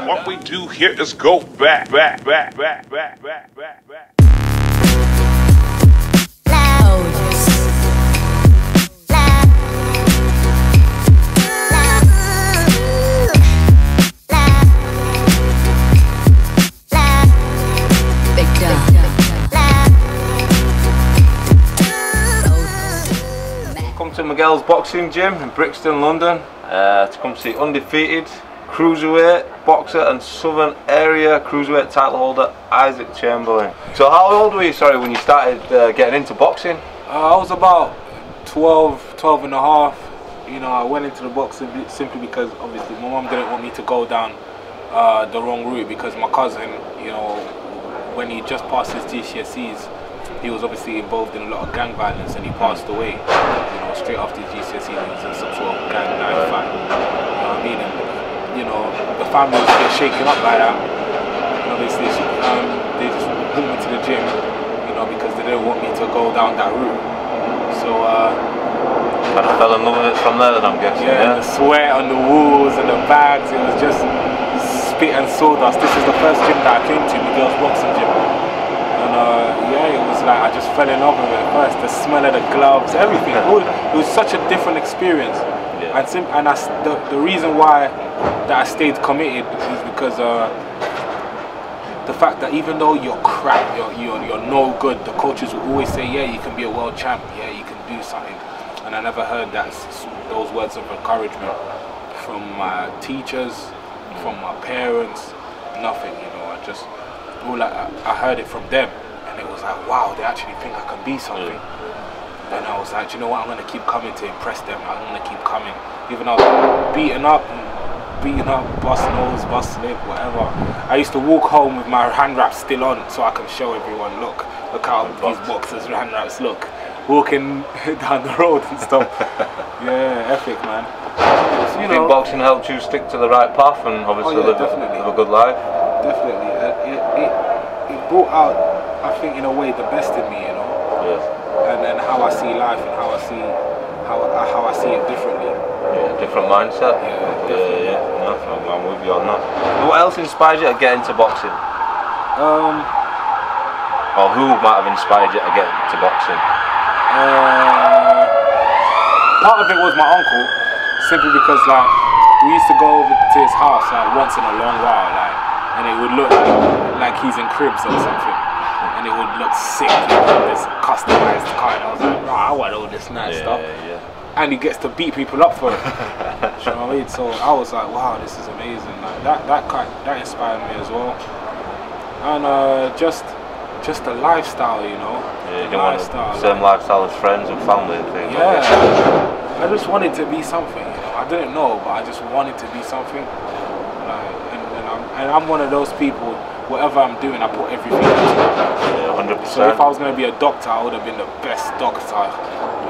What we do here is go back. Come to Miguel's boxing gym in Brixton, London, to come see undefeated cruiserweight boxer and southern area cruiserweight title holder Isaac Chamberlain. So how old were you, when you started getting into boxing? I was about 12 and a half. You know, I went into the boxing simply because obviously my mum didn't want me to go down the wrong route, because my cousin, you know, when he just passed his GCSEs, he was obviously involved in a lot of gang violence and he passed away. You know, straight after his GCSEs, he was in some sort of gang knife fight. You know what I mean? And, you know, the family was a bit shaken up by that. And obviously, they just brought me to the gym, you know, because they didn't want me to go down that route. So, kind of fell in love with it from there, then, I'm guessing. Yeah, the sweat on the walls and the bags, it was just spit and sawdust. This is the first gym that I came to, Miguel's boxing gym. And yeah, it was like I just fell in love with it first. The smell of the gloves, everything. It was such a different experience. Yeah. And the reason why that I stayed committed is because the fact that even though you're crap, you're no good, the coaches will always say, yeah, you can be a world champ, yeah, you can do something. And I never heard those words of encouragement from my teachers, from my parents, nothing, you know. I heard it from them, and it was like, wow, they actually think I can be something. And I was like, you know what, I'm going to keep coming to impress them. I'm going to keep coming. Even though I was beaten up, bust nose, bust lip, whatever. I used to walk home with my hand wraps still on so I can show everyone, look how these boxers' hand wraps look. Walking down the road and stuff. Yeah, epic, man. You think boxing helped you stick to the right path and obviously live a good life? Definitely. It brought out, I think, in a way, the best in me, you know. Yes. And how I see life and how I see it differently. Yeah, different mindset. Yeah, definitely. Yeah. No, I'm with you on that. What else inspired you to get into boxing? Or who might have inspired you to get into boxing? Part of it was my uncle, simply because like we used to go over to his house like once in a long while, like, and it would look like he's in cribs or something, and it would look sick, this customized car, and I was like, right, I want all this nice stuff. Yeah. And he gets to beat people up for it. You know what I mean? So I was like, wow, this is amazing. Like, that inspired me as well, and just the lifestyle, you know. Yeah, you want the same lifestyle as friends and family and things. Yeah, I just wanted to be something, you know. I didn't know, but I just wanted to be something. Like, and I'm one of those people, whatever I'm doing, I put everything into it. Yeah, 100%. So if I was going to be a doctor, I would have been the best doctor,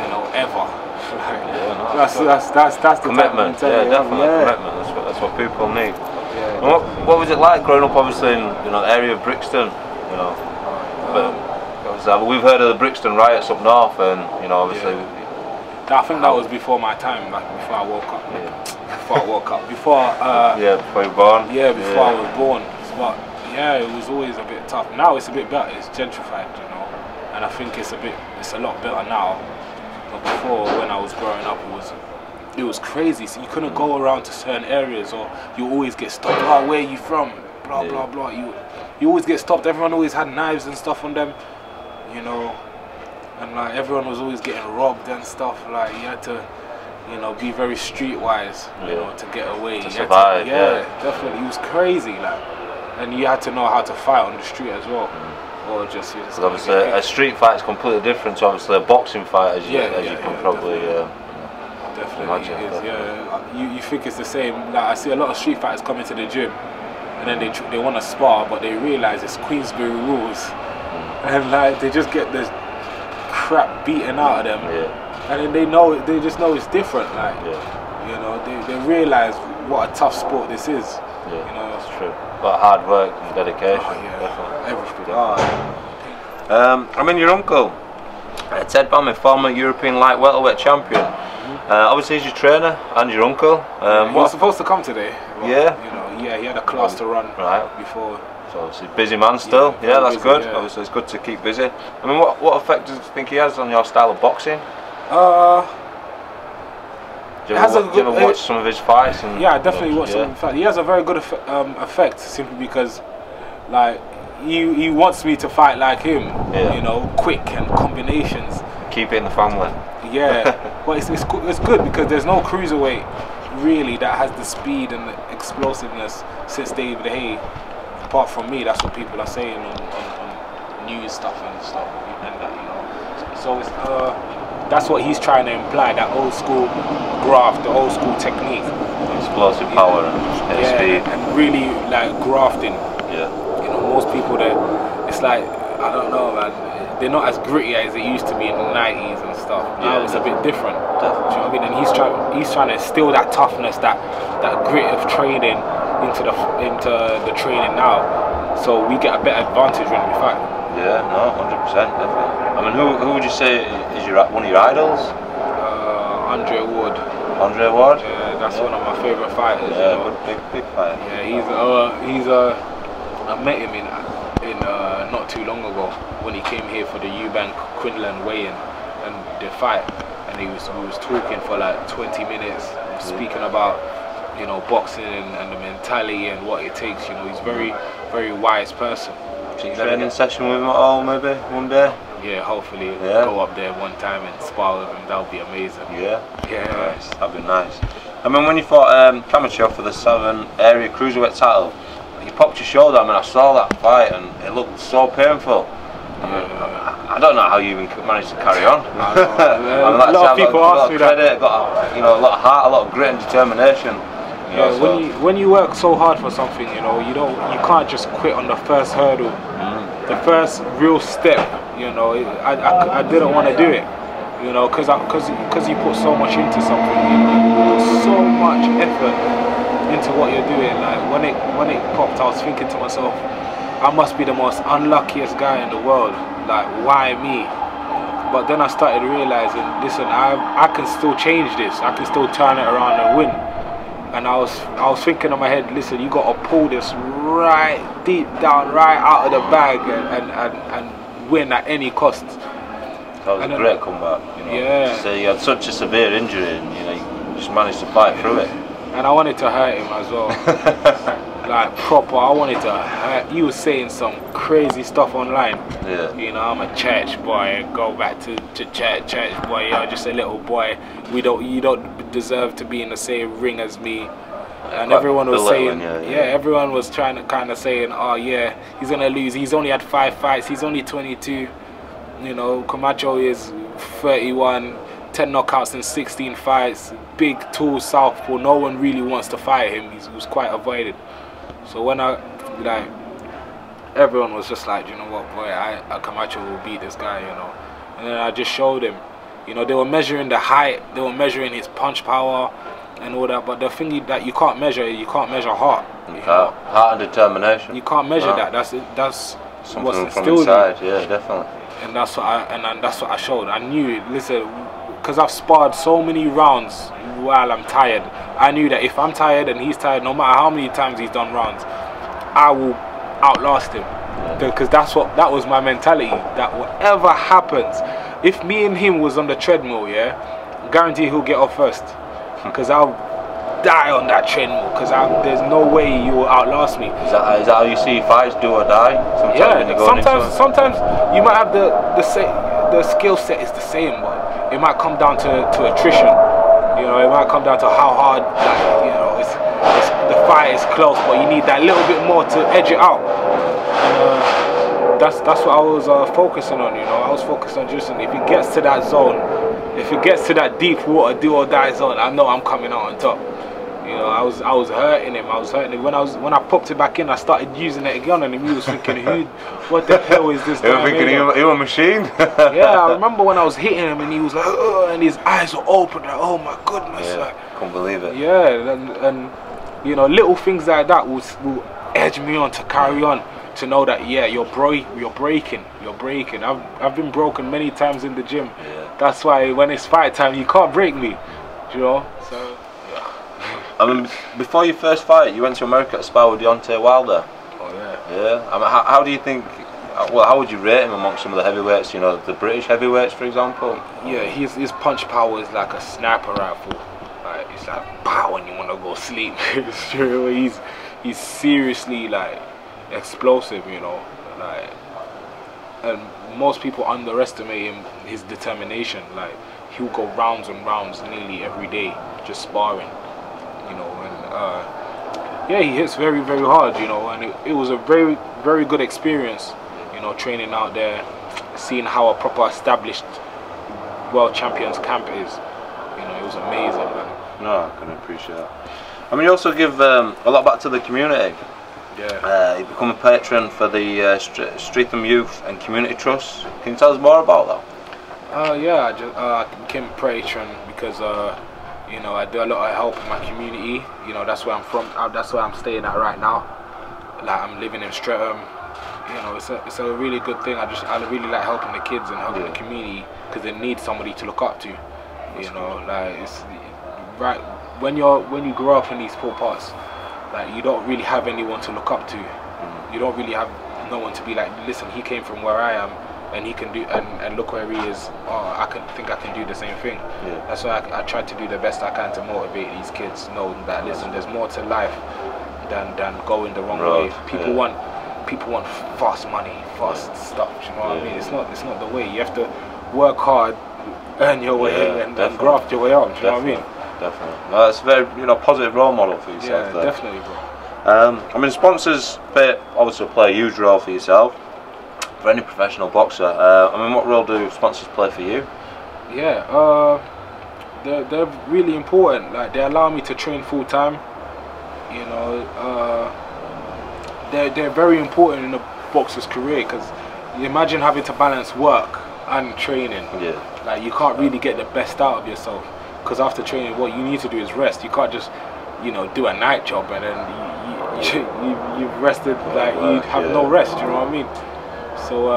you know, ever. Like, yeah, no, that's the commitment. Yeah, definitely commitment. That's what people need. Yeah. And what was it like growing up, obviously, in the area of Brixton, you know? But we've heard of the Brixton riots up north, and you know, obviously. I think that was before my time, like before I woke up. Yeah. Before I woke up. Before. Before you were born. Yeah, before I was born. But yeah, it was always a bit tough. Now it's a bit better. It's gentrified, you know, and I think it's a lot better now. But before, when I was growing up, it was crazy. So you couldn't go around to certain areas, or you always get stopped. Oh, where are you from? Blah blah blah. You always get stopped. Everyone always had knives and stuff on them, you know, and like everyone was always getting robbed and stuff. Like you had to, you know, be very streetwise, you know, to get away. To survive. Yeah, definitely. It was crazy, like, and you had to know how to fight on the street as well, or just. Because obviously, a street fight is completely different to obviously a boxing fight, as you can probably definitely imagine. It is, yeah, you think it's the same. Like I see a lot of street fighters coming to the gym. And then they want to spar, but they realise it's Queensberry rules, and like they just get this crap beaten out of them, and then they just know it's different. Like, you know, they realise what a tough sport this is. Yeah, you know, that's true. But hard work and dedication. Oh, yeah, everything. I mean, your uncle, Ted Bammy, former European light welterweight champion. Obviously, he's your trainer and your uncle. He was supposed to come today. But, yeah. You know, yeah, he had a class to run before. So obviously, busy man still. Yeah, that's busy, good. yeah. Obviously, it's good to keep busy. I mean, what effect do you think he has on your style of boxing? Do you ever watch some of his fights? And yeah, I definitely watch some of his fights. He has a very good effect, simply because, like, he wants me to fight like him. Yeah. You know, quick and combinations. Keep it in the family. Yeah, but it's good because there's no cruiserweight really that has the speed and the explosiveness since David Haye. Apart from me, that's what people are saying on news stuff and stuff, and that, you know. So it's that's what he's trying to imply, that old school graft, the old school technique, explosive power and speed, and really like grafting. Yeah. You know, most people that it's like, I don't know, man. They're not as gritty as they used to be in the 90s and stuff. Now it's a bit different. Do you know what I mean? And he's trying to instill that toughness, that grit of training into the training now. So we get a better advantage when we fight. Yeah, no, 100%, definitely. I mean, who would you say is one of your idols? Andre Ward. Andre Ward? Yeah, that's one of my favourite fighters. Yeah, you know? big fighter. Yeah, I met him in not too long ago when he came here for the Eubank Quinlan weigh-in and the fight, and we was talking for like 20 minutes, speaking about, you know, boxing and the mentality and what it takes. You know, he's very wise person. Training session with him at all, maybe one day? Yeah, hopefully go up there one time and spar with him. That would be amazing. Yeah? Yeah. Nice. That'd be nice. I mean, when you fought Camacho for the Southern Area Cruiserweight title, you popped your shoulder. I mean, I saw that fight and it looked so painful. I don't know how you even managed to carry on. A lot of people ask me that. Got a lot of heart, a lot of grit and determination. When you work so hard for something, you know, you can't just quit on the first hurdle, the first real step. You know, I didn't want to do it, you know, because you put so much into something, you put so much effort into what you're doing. Like when it popped, I was thinking to myself, I must be the most unluckiest guy in the world. Like, why me? But then I started realizing, listen, I can still change this. I can still turn it around and win. And I was thinking in my head, listen, you got to pull this right deep down, right out of the bag, and win at any cost. That was a great comeback. You know? Yeah. So you had such a severe injury, and you know you just managed to fight through it. And I wanted to hurt him as well. Like proper, I wanted to hurt. He was saying some crazy stuff online. Yeah. You know, I'm a church boy. Go back to church boy. You're just a little boy. You don't deserve to be in the same ring as me. And everyone was saying, everyone was trying to kind of saying, oh yeah, he's gonna lose. He's only had 5 fights. He's only 22. You know, Camacho is 31. 10 knockouts in 16 fights, big, tall southpaw. No one really wants to fight him. He was quite avoided. So when everyone was just like, you know what, boy, Camacho will beat this guy, you know. And then I just showed him. You know, they were measuring the height, they were measuring his punch power and all that. But the thing that you can't measure heart. Heart and determination. You can't measure that. That's something what's from inside. Yeah, definitely. And that's what I showed. I knew, listen, because I've sparred so many rounds while I'm tired. I knew that if I'm tired and he's tired, no matter how many times he's done rounds, I will outlast him. Because that was my mentality. That whatever happens, if me and him was on the treadmill, guarantee he'll get off first. Because I'll die on that treadmill. Because there's no way you will outlast me. Is that how you see fights, do or die? Sometimes you might have the skill set is the same, but it might come down to attrition. You know, it might come down to how hard, like, you know, the fight is close, but you need that little bit more to edge it out. And that's what I was focusing on. You know, I was focused on just, if it gets to that zone, if it gets to that deep water, do or die zone, I know I'm coming out on top. You know, I was hurting him. When I popped it back in, I started using it again, and he was thinking, what the hell is this? You were thinking you a machine? Yeah, I remember when I was hitting him, and he was like, and his eyes were open, like, oh my goodness, couldn't believe it. Yeah, and you know, little things like that will edge me on to carry on, to know that you're breaking. I've been broken many times in the gym. That's why when it's fight time, you can't break me. Do you know? So yeah. I mean, before your first fight, you went to America to spar with Deontay Wilder. Oh yeah. Yeah. I mean, how do you think? Well, how would you rate him amongst some of the heavyweights? You know, the British heavyweights, for example. Yeah, his punch power is like a sniper rifle. Like it's like pow when you want to go sleep. He's seriously like explosive, you know. Like, and most people underestimate him, his determination. Like he'll go rounds and rounds nearly every day just sparring, you know. And yeah, he hits very, very hard, you know. And it was a very, very good experience, you know, training out there, seeing how a proper established world champions camp is. You know, it was amazing, man. No, I can appreciate that. I mean, you also give a lot back to the community. Yeah. You become a patron for the Streatham Youth and Community Trust. Can you tell us more about that? Yeah, I became a patron because you know, I do a lot of help in my community. You know, that's where I'm from. That's where I'm staying at right now. Like I'm living in Streatham. You know, it's a really good thing. I really like helping the kids and helping the community because they need somebody to look up to. You know, like it's right when you grow up in these poor parts, like you don't really have anyone to look up to. You don't really have no one to be like, listen, he came from where I am and he can do and look where he is. Oh, I can do the same thing. Yeah. That's why I try to do the best I can to motivate these kids, know that listen, there's more to life than going the wrong way. People want fast money, fast stuff. You know what I mean? It's not the way. You have to work hard, earn your way, and graft your way up. Do you know what I mean? Definitely. No, that's a very positive role model for yourself. Yeah, definitely, bro. I mean, sponsors obviously play a huge role for yourself. For any professional boxer, I mean, what role do sponsors play for you? Yeah, they're really important. Like they allow me to train full time. You know, they're very important in a boxer's career because you imagine having to balance work and training. Yeah. Like you can't really get the best out of yourself because after training, what you need to do is rest. You can't just, you know, do a night job and then you've rested. Like you have no rest. You know what I mean? So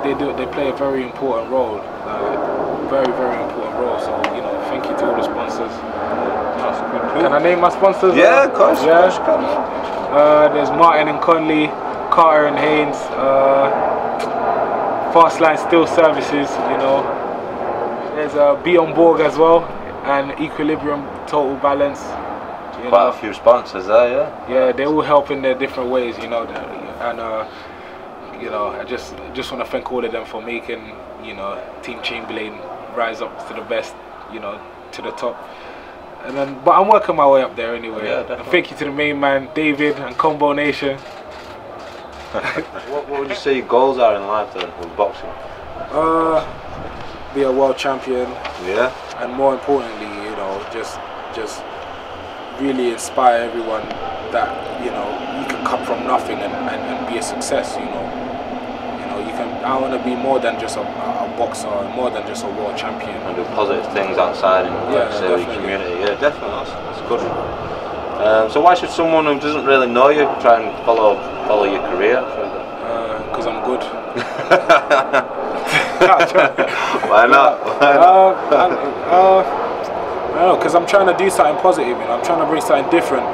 they play a very important role, very, very important role. So you know, thank you to all the sponsors. Can I name my sponsors? Yeah, of course. Yeah. There's Martin and Conley, Carter and Haynes, Fastline Steel Services. You know, there's Beyond Borg as well, and Equilibrium Total Balance. Quite a few sponsors there, yeah. Yeah, they all help in their different ways. You know, and. You know, I just want to thank all of them for making, you know, Team Chamberlain rise up to the best, you know, to the top. And then, but I'm working my way up there anyway. Yeah, definitely. And thank you to the main man, David, and Combo Nation. What would you say your goals are in life then with boxing? Be a world champion. Yeah. And more importantly, you know, just really inspire everyone that, you know, you can come from nothing and be a success, you know. I want to be more than just a boxer, more than just a world champion. And do positive things outside and the community. Yeah, definitely. That's good. So why should someone who doesn't really know you try and follow your career? Because I'm good. Why not? I don't know, because I'm trying to do something positive. You know, I'm trying to bring something different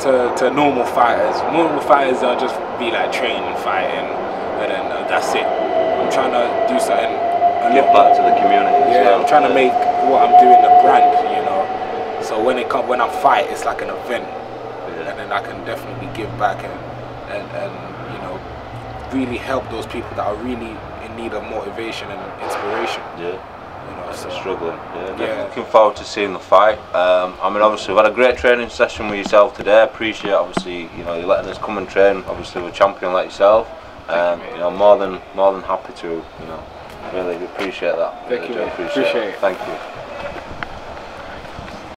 to normal fighters. Normal fighters are just be like training, fighting, and then that's it. I'm trying to do something. Give back to the community. Yeah, I'm trying to make what I'm doing a brand, you know. So when I fight, it's like an event, and then I can definitely give back and you know, really help those people that are really in need of motivation and inspiration. Yeah. You know, so struggling. Yeah. Looking forward to seeing the fight. I mean, obviously, we've had a great training session with yourself today. I appreciate, obviously, you know, you letting us come and train, obviously, with a champion like yourself. You know, more than happy to, you know, really appreciate that. Thank you. Appreciate it. Thank you.